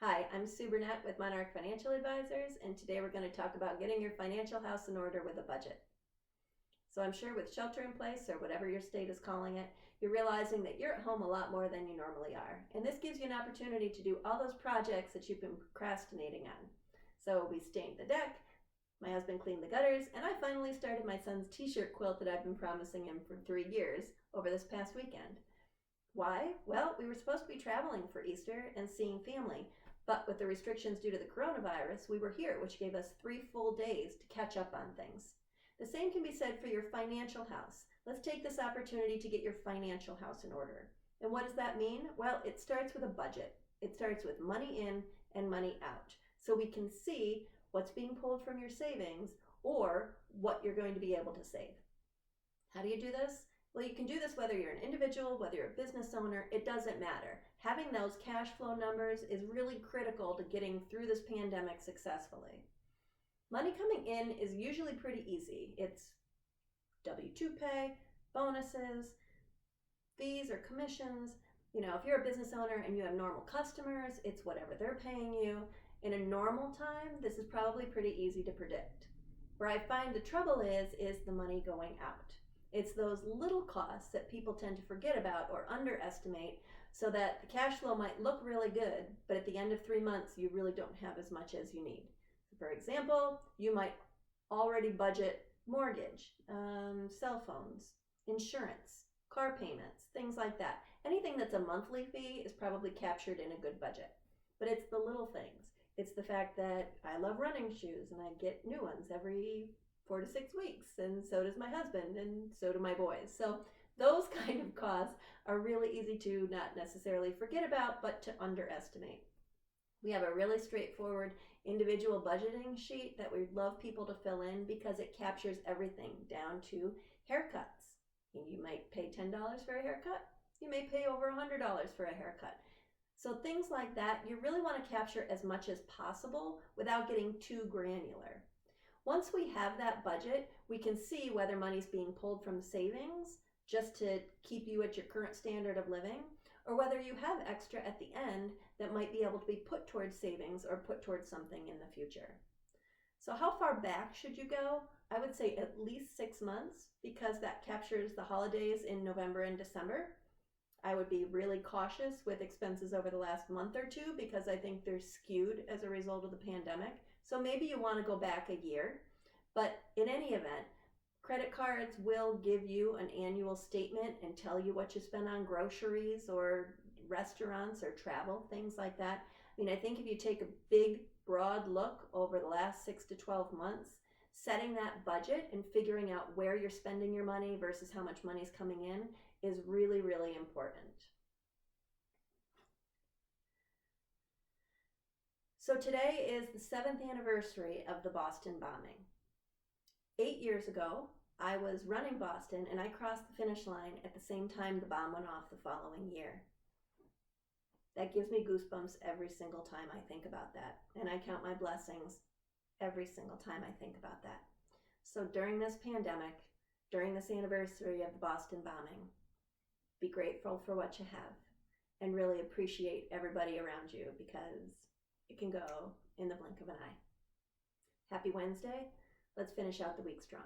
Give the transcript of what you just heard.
Hi, I'm Sue Burnett with Monarch Financial Advisors, and today we're going to talk about getting your financial house in order with a budget. So I'm sure with shelter in place, or whatever your state is calling it, you're realizing that you're at home a lot more than you normally are. And this gives you an opportunity to do all those projects that you've been procrastinating on. So we stained the deck, my husband cleaned the gutters, and I finally started my son's t-shirt quilt that I've been promising him for 3 years over this past weekend. Why? Well, we were supposed to be traveling for Easter and seeing family, but with the restrictions due to the coronavirus, we were here, which gave us 3 full days to catch up on things. The same can be said for your financial house. Let's take this opportunity to get your financial house in order. And what does that mean? Well, it starts with a budget. It starts with money in and money out. So we can see what's being pulled from your savings or what you're going to be able to save. How do you do this? Well, you can do this whether you're an individual, whether you're a business owner, it doesn't matter. Having those cash flow numbers is really critical to getting through this pandemic successfully. Money coming in is usually pretty easy. It's W-2 pay, bonuses, fees or commissions. If you're a business owner and you have normal customers, it's whatever they're paying you. In a normal time, this is probably pretty easy to predict. Where I find the trouble is the money going out. It's those little costs that people tend to forget about or underestimate, so that the cash flow might look really good, but at the end of 3 months, you really don't have as much as you need. For example, you might already budget mortgage, cell phones, insurance, car payments, things like that. Anything that's a monthly fee is probably captured in a good budget. But it's the little things. It's the fact that I love running shoes and I get new ones every 4 to 6 weeks, and so does my husband, and so do my boys. So those kind of costs are really easy to not necessarily forget about, but to underestimate. We have a really straightforward individual budgeting sheet that we'd love people to fill in because it captures everything down to haircuts. You might pay $10 for a haircut. You may pay over $100 for a haircut. So things like that, you really want to capture as much as possible without getting too granular. Once we have that budget, we can see whether money's being pulled from savings just to keep you at your current standard of living, or whether you have extra at the end that might be able to be put towards savings or put towards something in the future. So how far back should you go? I would say at least 6 months, because that captures the holidays in November and December. I would be really cautious with expenses over the last month or two because I think they're skewed as a result of the pandemic. So maybe you want to go back a year, but in any event, credit cards will give you an annual statement and tell you what you spend on groceries or restaurants or travel, things like that. I think if you take a big, broad look over the last 6 to 12 months, setting that budget and figuring out where you're spending your money versus how much money is coming in is really, really important. So today is the 7th anniversary of the Boston bombing. 8 years ago, I was running Boston and I crossed the finish line at the same time the bomb went off the following year. That gives me goosebumps every single time I think about that. And I count my blessings every single time I think about that. So during this pandemic, during this anniversary of the Boston bombing, be grateful for what you have and really appreciate everybody around you because it can go in the blink of an eye. Happy Wednesday. Let's finish out the week strong.